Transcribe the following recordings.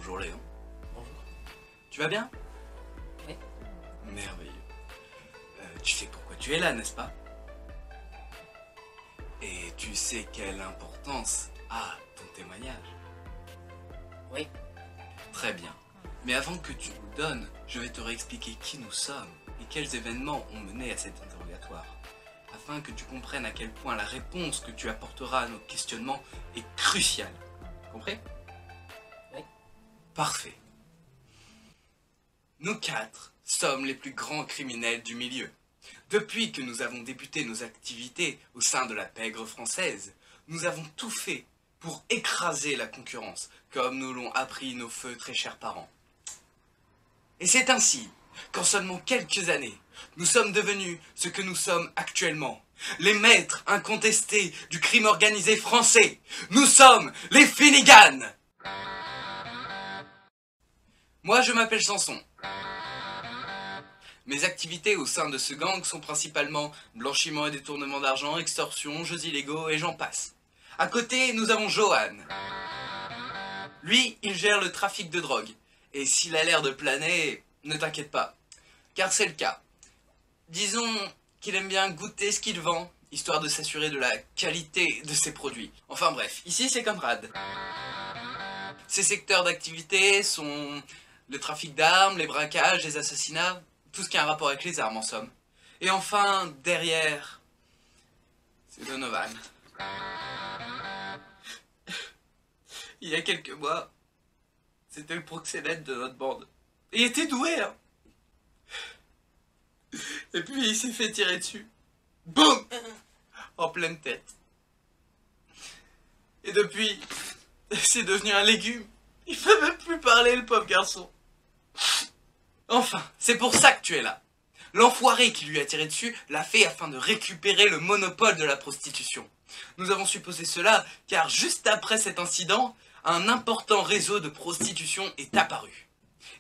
Bonjour Léon. Bonjour. Tu vas bien? Oui. Merveilleux. Tu sais pourquoi tu es là, n'est-ce pas? Et tu sais quelle importance a ton témoignage? Oui. Très bien. Mais avant que tu nous donnes, je vais te réexpliquer qui nous sommes et quels événements ont mené à cet interrogatoire, afin que tu comprennes à quel point la réponse que tu apporteras à nos questionnements est cruciale. Compris? Oui. Parfait. Nous quatre sommes les plus grands criminels du milieu. Depuis que nous avons débuté nos activités au sein de la pègre française, nous avons tout fait pour écraser la concurrence, comme nous l'ont appris nos feux très chers parents. Et c'est ainsi qu'en seulement quelques années, nous sommes devenus ce que nous sommes actuellement, les maîtres incontestés du crime organisé français. Nous sommes les Finnegan. Moi, je m'appelle Samson. Mes activités au sein de ce gang sont principalement blanchiment et détournement d'argent, extorsion, jeux illégaux et j'en passe. À côté, nous avons Johan. Lui, il gère le trafic de drogue. Et s'il a l'air de planer, ne t'inquiète pas, car c'est le cas. Disons qu'il aime bien goûter ce qu'il vend, histoire de s'assurer de la qualité de ses produits. Enfin bref, ici c'est Conrad. Ses secteurs d'activité sont le trafic d'armes, les braquages, les assassinats, tout ce qui a un rapport avec les armes en somme. Et enfin, derrière, c'est Donovan. Il y a quelques mois, c'était le proxénète de notre bande. Et il était doué, hein. Et puis il s'est fait tirer dessus. Boum! En pleine tête. Et depuis, c'est devenu un légume. Il peut même plus parler, le pauvre garçon. Enfin, c'est pour ça que tu es là. L'enfoiré qui lui a tiré dessus l'a fait afin de récupérer le monopole de la prostitution. Nous avons supposé cela car juste après cet incident, un important réseau de prostitution est apparu.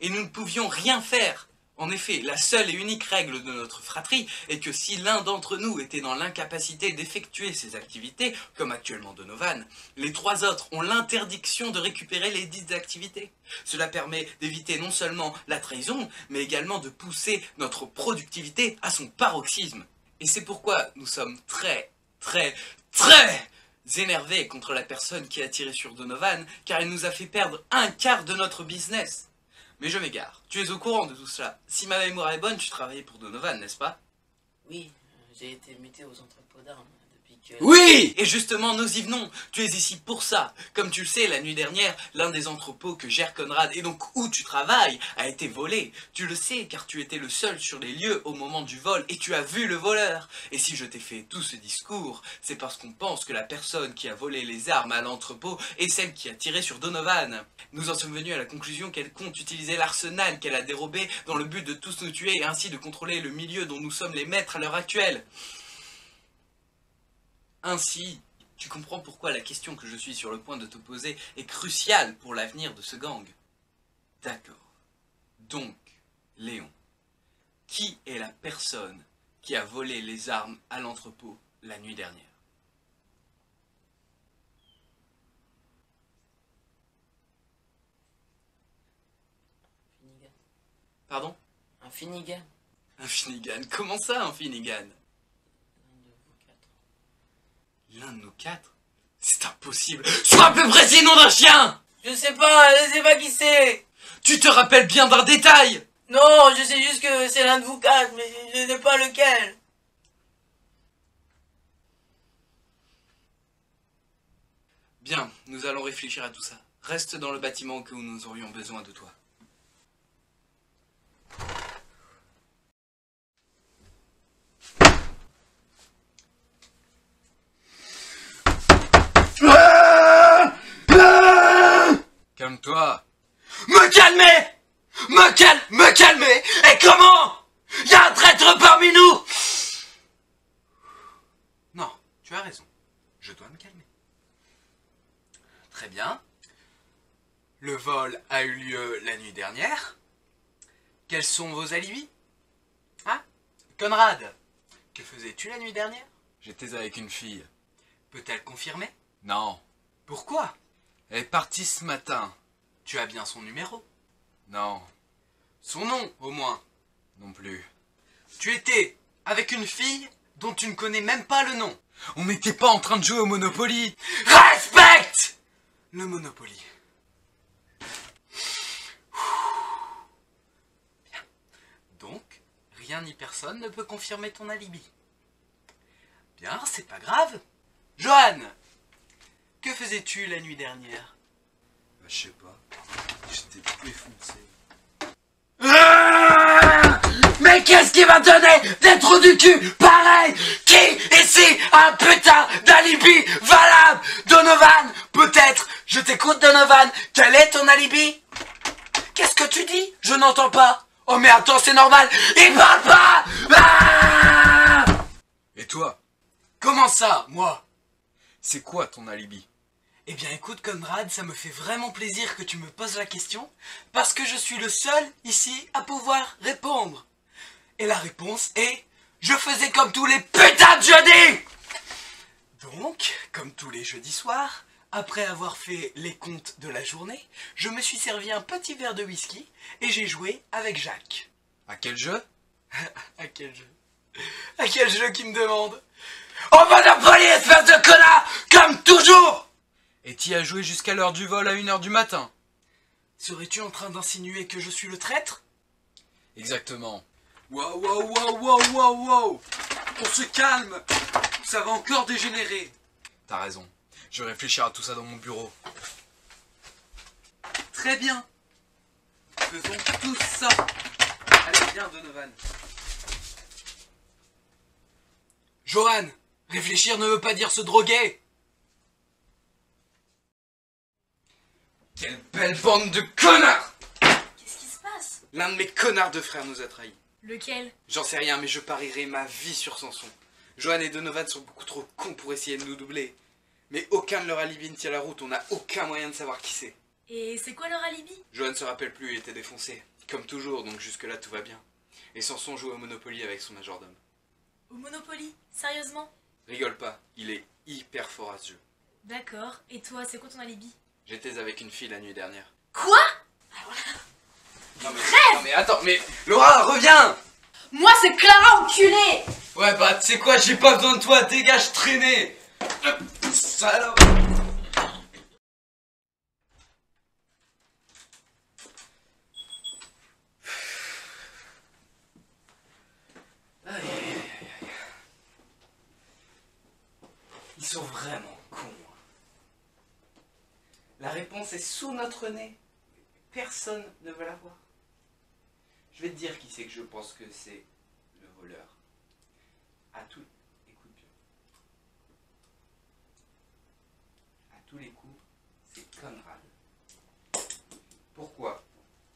Et nous ne pouvions rien faire. En effet, la seule et unique règle de notre fratrie est que si l'un d'entre nous était dans l'incapacité d'effectuer ses activités, comme actuellement Donovan, les trois autres ont l'interdiction de récupérer les dites activités. Cela permet d'éviter non seulement la trahison, mais également de pousser notre productivité à son paroxysme. Et c'est pourquoi nous sommes très énervés contre la personne qui a tiré sur Donovan, car il nous a fait perdre un quart de notre business. Mais je m'égare. Tu es au courant de tout cela. Si ma mémoire est bonne, tu travaillais pour Donovan, n'est-ce pas? Oui, j'ai été muté aux entrepôts d'armes depuis que... Oui! Et justement, nous y venons. Tu es ici pour ça. Comme tu le sais, la nuit dernière, l'un des entrepôts que gère Conrad et donc où tu travailles a été volé. Tu le sais car tu étais le seul sur les lieux au moment du vol et tu as vu le voleur. Et si je t'ai fait tout ce discours, c'est parce qu'on pense que la personne qui a volé les armes à l'entrepôt est celle qui a tiré sur Donovan. Nous en sommes venus à la conclusion qu'elle compte utiliser l'arsenal qu'elle a dérobé dans le but de tous nous tuer et ainsi de contrôler le milieu dont nous sommes les maîtres à l'heure actuelle. Ainsi, tu comprends pourquoi la question que je suis sur le point de te poser est cruciale pour l'avenir de ce gang. D'accord. Donc, Léon, qui est la personne qui a volé les armes à l'entrepôt la nuit dernière? Finnegan. Pardon? Un Finnegan. Un Finnegan? Comment ça, un Finnegan? Un de vous quatre. L'un de nous quatre? C'est impossible. Sois plus précis, nom d'un chien! Je sais pas qui c'est. Tu te rappelles bien d'un détail! Non, je sais juste que c'est l'un de vous quatre, mais je ne sais pas lequel. Bien, nous allons réfléchir à tout ça. Reste dans le bâtiment au cas où nous aurions besoin de toi. Calme-toi. Me calmer! Me calmer! Et comment? Y a un traître parmi nous! Non, tu as raison. Je dois me calmer. Très bien. Le vol a eu lieu la nuit dernière. Quels sont vos alibis? Hein? Conrad, que faisais-tu la nuit dernière? J'étais avec une fille. Peut-elle confirmer? Non. Pourquoi? Elle est partie ce matin. Tu as bien son numéro? Non, Son nom, au moins. non plus. Tu étais avec une fille dont tu ne connais même pas le nom. On n'était pas en train de jouer au Monopoly. Respecte le Monopoly. Bien. Donc, rien ni personne ne peut confirmer ton alibi. Bien, c'est pas grave. Johan, que faisais-tu la nuit dernière? Je sais pas. J'étais défoncé. Mais qu'est-ce qui va donner des trous du cul pareil? Qui ici a un putain d'alibi valable? Donovan, peut-être. Je t'écoute, Donovan. Quel est ton alibi? Qu'est-ce que tu dis? Je n'entends pas. Oh mais attends, c'est normal. Il parle pas. Ah! Et toi, Comment ça, moi? c'est quoi ton alibi? Eh bien écoute Conrad, ça me fait vraiment plaisir que tu me poses la question, parce que je suis le seul ici à pouvoir répondre. Et la réponse est, je faisais comme tous les putains de jeudis. Donc, comme tous les jeudis soirs, après avoir fait les comptes de la journée, je me suis servi un petit verre de whisky et j'ai joué avec Jacques. À quel jeu? À quel jeu? À quel jeu qui me demande? Au Monopoly, espèce de connard, comme toujours! Et t'y as joué jusqu'à l'heure du vol à 1h du matin? Serais-tu en train d'insinuer que je suis le traître? Exactement. Wow, wow, wow, wow, wow, wow! On se calme! Ça va encore dégénérer! T'as raison. Je vais réfléchir à tout ça dans mon bureau. Très bien! Faisons tout ça! Allez, viens, Donovan. Johan! Réfléchir ne veut pas dire se droguer! Quelle belle bande de connards! Qu'est-ce qui se passe? L'un de mes connards de frères nous a trahis. Lequel? J'en sais rien, mais je parierai ma vie sur Samson. Johan et Donovan sont beaucoup trop cons pour essayer de nous doubler. Mais aucun de leurs alibis ne tient la route, on n'a aucun moyen de savoir qui c'est. Et c'est quoi leur alibi? Johan ne se rappelle plus, il était défoncé. Comme toujours, donc jusque-là tout va bien. Et Samson joue au Monopoly avec son majordome. Au Monopoly? Sérieusement? Rigole pas, il est hyper fort à ce jeu. D'accord. Et toi, c'est quoi ton alibi? J'étais avec une fille la nuit dernière. Quoi? Non mais attends, mais Laura, reviens! Moi, c'est Clara, enculé! Ouais bah tu sais quoi, j'ai pas besoin de toi, dégage traîner! Salope! Ils sont vraiment cons. La réponse est sous notre nez. Personne ne veut la voir. Je vais te dire qui c'est que je pense que c'est le voleur. À tout... Écoute bien. À tous les coups, c'est Conrad. Pourquoi?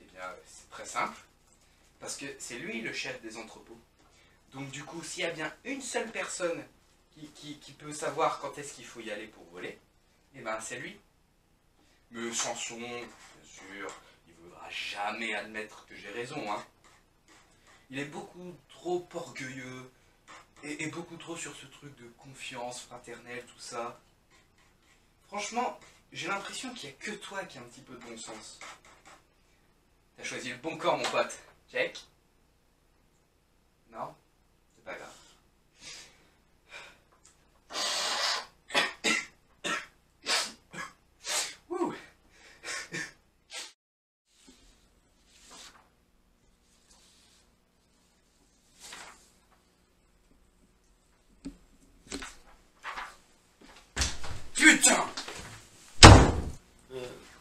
Eh bien, c'est très simple. Parce que c'est lui le chef des entrepôts. Donc du coup, s'il y a bien une seule personne qui peut savoir quand est-ce qu'il faut y aller pour voler, eh ben c'est lui. Mais Samson, bien sûr, il ne voudra jamais admettre que j'ai raison, hein. Il est beaucoup trop orgueilleux et beaucoup trop sur ce truc de confiance fraternelle, tout ça. Franchement, j'ai l'impression qu'il n'y a que toi qui a un petit peu de bon sens. T'as choisi le bon corps, mon pote. Check. Non, c'est pas grave. Ouh. Putain!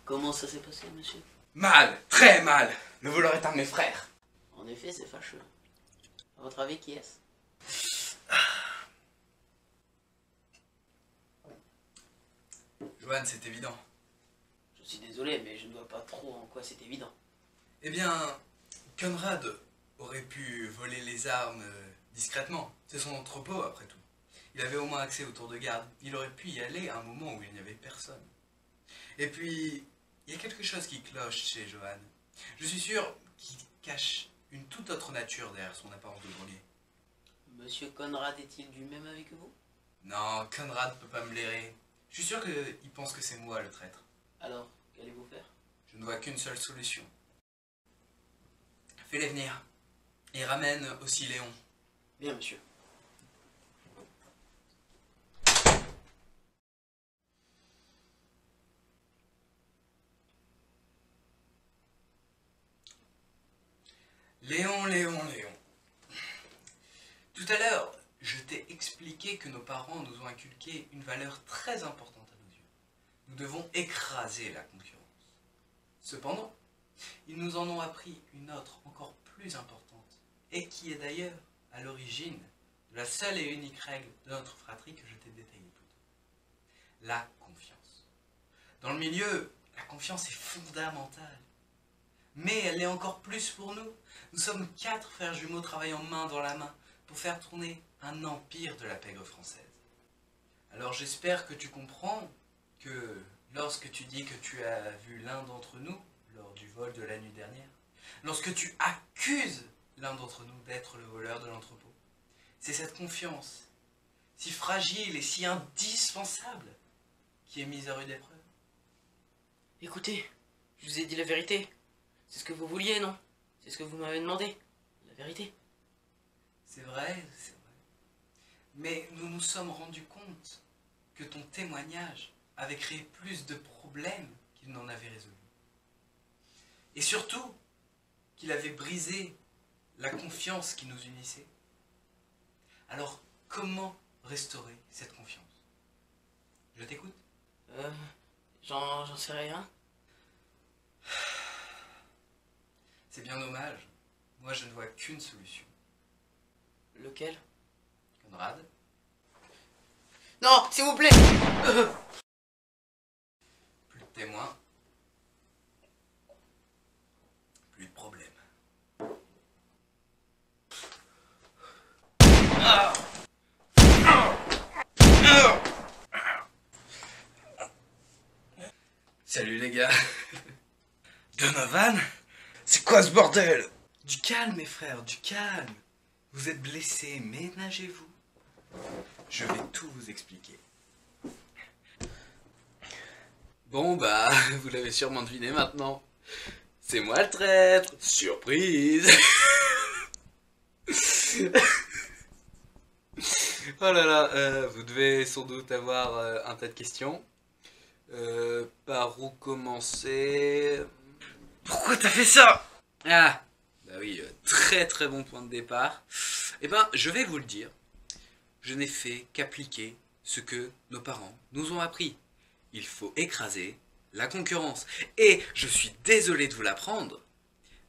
Comment ça s'est passé, monsieur? Mal, très mal. Le voleur est un de mes frères. En effet, c'est fâcheux. À votre avis, qui est-ce? Johan, c'est évident. Je suis désolé, mais je ne vois pas trop en quoi c'est évident. Eh bien, Conrad aurait pu voler les armes discrètement. C'est son entrepôt, après tout. Il avait au moins accès au tour de garde. Il aurait pu y aller à un moment où il n'y avait personne. Et puis, il y a quelque chose qui cloche chez Johan. Je suis sûr qu'il cache une toute autre nature derrière son apparence de drôlier. Monsieur Conrad est-il du même avec vous? Non, Conrad peut pas me blairer. Je suis sûr qu'il pense que c'est moi le traître. Alors, qu'allez-vous faire? Je vois qu'une seule solution. Fais-les venir. Et ramène aussi Léon. Bien, monsieur. Léon. Tout à l'heure, je t'ai expliqué que nos parents nous ont inculqué une valeur très importante à nos yeux. Nous devons écraser la concurrence. Cependant, ils nous en ont appris une autre encore plus importante, et qui est d'ailleurs à l'origine de la seule et unique règle de notre fratrie que je t'ai détaillée plus tôt. La confiance. Dans le milieu, la confiance est fondamentale. Mais elle l'est encore plus pour nous. Nous sommes 4 frères jumeaux travaillant main dans la main pour faire tourner un empire de la pègre française. Alors j'espère que tu comprends que lorsque tu dis que tu as vu l'un d'entre nous lors du vol de la nuit dernière, lorsque tu accuses l'un d'entre nous d'être le voleur de l'entrepôt, c'est cette confiance, si fragile et si indispensable, qui est mise à rude épreuve. Écoutez, je vous ai dit la vérité. C'est ce que vous vouliez, non? C'est ce que vous m'avez demandé. La vérité. C'est vrai. Mais nous nous sommes rendus compte que ton témoignage avait créé plus de problèmes qu'il n'en avait résolu. Et surtout, qu'il avait brisé la confiance qui nous unissait. Alors, comment restaurer cette confiance? Je t'écoute. J'en sais rien. C'est bien dommage. Moi, je ne vois qu'une solution. Lequel? Conrad? Non, s'il vous plaît. Plus de témoins. Plus de problèmes. Salut les gars. Donovan? C'est quoi ce bordel? Du calme mes frères, du calme. Vous êtes blessés, ménagez-vous. Je vais tout vous expliquer. Bon bah, vous l'avez sûrement deviné maintenant. C'est moi le traître. Surprise. Oh là là, vous devez sans doute avoir un tas de questions. Par où commencer? Pourquoi t'as fait ça? Ah, bah oui, très très bon point de départ. Eh ben, je vais vous le dire. Je n'ai fait qu'appliquer ce que nos parents nous ont appris. Il faut écraser la concurrence. Et je suis désolé de vous l'apprendre,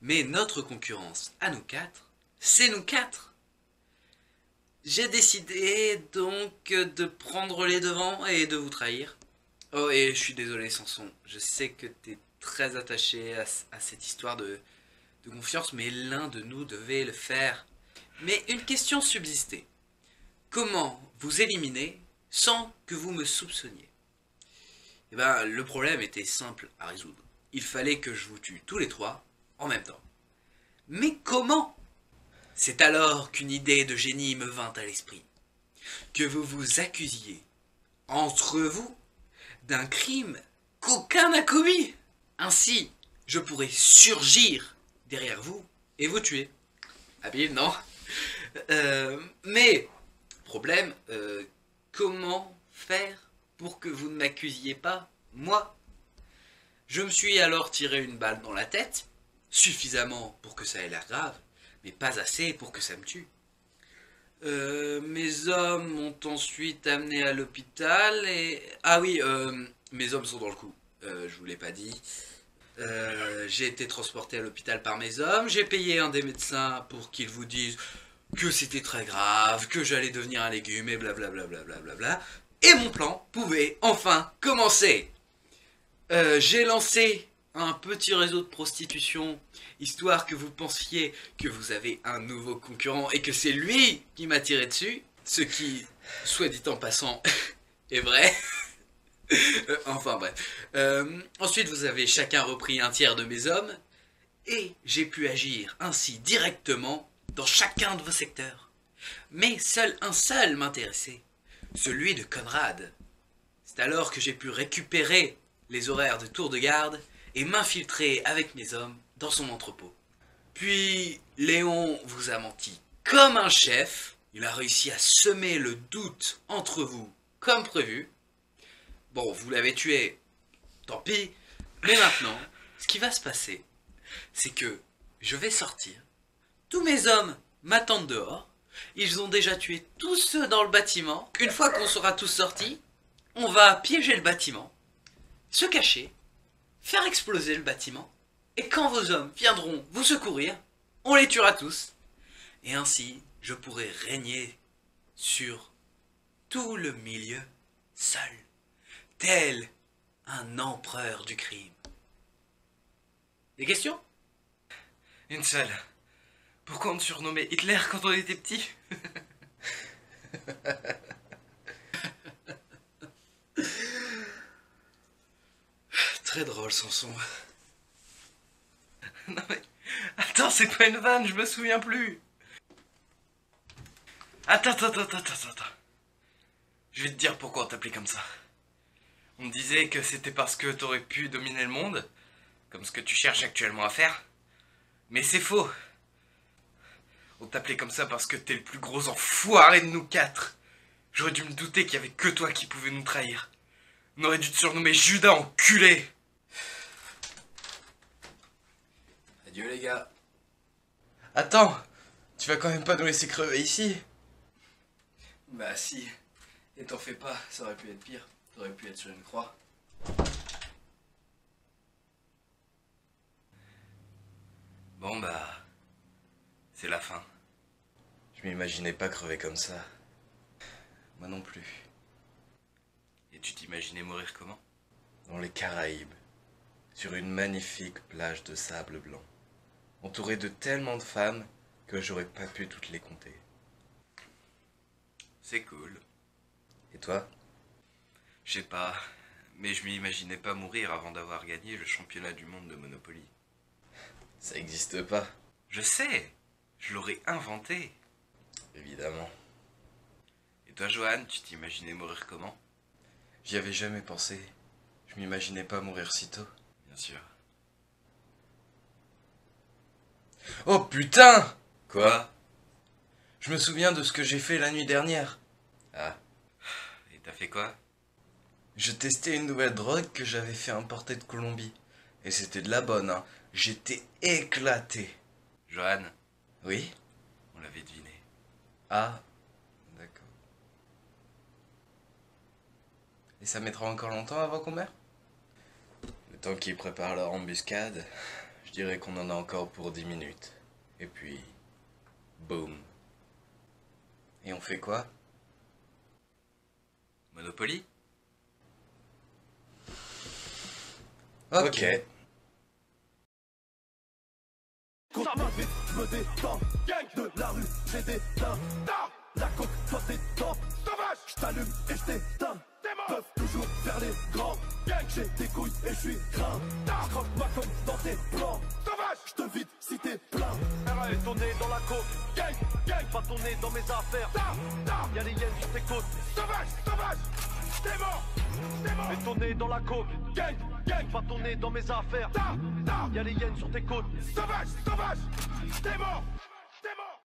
mais notre concurrence à nous 4, c'est nous 4. J'ai décidé donc de prendre les devants et de vous trahir. Oh, et je suis désolé Samson, je sais que t'es très attaché à cette histoire de confiance, mais l'un de nous devait le faire. Mais une question subsistait. Comment vous éliminer sans que vous me soupçonniez? Eh ben, le problème était simple à résoudre. Il fallait que je vous tue tous les 3 en même temps. Mais comment? C'est alors qu'une idée de génie me vint à l'esprit. Que vous vous accusiez, entre vous, d'un crime qu'aucun n'a commis. Ainsi, je pourrais surgir derrière vous et vous tuer. Habile, non? Mais, problème, comment faire pour que vous ne m'accusiez pas, moi? Je me suis alors tiré une balle dans la tête, suffisamment pour que ça ait l'air grave, mais pas assez pour que ça me tue. Mes hommes m'ont ensuite amené à l'hôpital et... Ah oui, mes hommes sont dans le coup, je vous l'ai pas dit. J'ai été transporté à l'hôpital par mes hommes, j'ai payé un des médecins pour qu'ils vous disent que c'était très grave, que j'allais devenir un légume et blablabla. Et mon plan pouvait enfin commencer. J'ai lancé un petit réseau de prostitution, histoire que vous pensiez que vous avez un nouveau concurrent et que c'est lui qui m'a tiré dessus, ce qui, soit dit en passant, est vrai. Enfin bref. Ensuite, vous avez chacun repris un tiers de mes hommes, et j'ai pu agir ainsi directement dans chacun de vos secteurs. Mais seul un seul m'intéressait, celui de Conrad. C'est alors que j'ai pu récupérer les horaires de tour de garde et m'infiltrer avec mes hommes dans son entrepôt. Puis Léon vous a menti comme un chef. Il a réussi à semer le doute entre vous comme prévu. Bon, vous l'avez tué, tant pis. Mais maintenant, ce qui va se passer, c'est que je vais sortir. Tous mes hommes m'attendent dehors. Ils ont déjà tué tous ceux dans le bâtiment. Une fois qu'on sera tous sortis, on va piéger le bâtiment, se cacher, faire exploser le bâtiment. Et quand vos hommes viendront vous secourir, on les tuera tous. Et ainsi, je pourrai régner sur tout le milieu seul, tel un empereur du crime. Des questions? Une seule. Pourquoi on te surnommait Hitler quand on était petit? Très drôle, Samson. Non mais... Attends, c'est pas une vanne, je me souviens plus. Attends. Je vais te dire pourquoi on t'appelait comme ça. On me disait que c'était parce que t'aurais pu dominer le monde, comme ce que tu cherches actuellement à faire. Mais c'est faux. On t'appelait comme ça parce que t'es le plus gros enfoiré de nous quatre. J'aurais dû me douter qu'il y avait que toi qui pouvais nous trahir. On aurait dû te surnommer Judas, enculé. Adieu les gars. Attends, tu vas quand même pas nous laisser crever ici? Bah si. Et t'en fais pas, ça aurait pu être pire. T'aurais pu être sur une croix. Bon bah... c'est la fin. Je m'imaginais pas crever comme ça. Moi non plus. Et tu t'imaginais mourir comment? Dans les Caraïbes, sur une magnifique plage de sable blanc, entouré de tellement de femmes que j'aurais pas pu toutes les compter. C'est cool. Et toi? Je sais pas, mais je m'imaginais pas mourir avant d'avoir gagné le championnat du monde de Monopoly. Ça existe pas. Je sais, je l'aurais inventé. Évidemment. Et toi, Johan, tu t'imaginais mourir comment? J'y avais jamais pensé. Je m'imaginais pas mourir si tôt. Bien sûr. Oh putain! Quoi? Je me souviens de ce que j'ai fait la nuit dernière. Ah. Et t'as fait quoi? Je testais une nouvelle drogue que j'avais fait importer de Colombie. Et c'était de la bonne, hein. J'étais éclaté. Johan? Oui? On l'avait deviné. Ah, d'accord. Et ça mettra encore longtemps avant qu'on meure? Le temps qu'ils préparent leur embuscade, je dirais qu'on en a encore pour 10 minutes. Et puis... boum. Et on fait quoi? Monopoly? Ok. Ça va vite, je me détends. Gang de la rue, j'ai des teints. La coque, toi t'es top. Sauvage, je t'allume et je t'éteins. Peuvent toujours faire les grands. Gang, j'ai des couilles et je suis grain. Je croque ma comme dans tes plans. Sauvage, je te vide si t'es plein. RA est ton nez dans la côte. Gang, gang, pas ton nez dans mes affaires. Y'a les hyènes sur tes côtes. Sauvage, sauvage, t'es mort. Mets ton nez dans la coke. Gang, gang, pas ton nez dans mes affaires. Y'a les hyènes sur tes côtes. Sauvage, sauvage, t'es mort.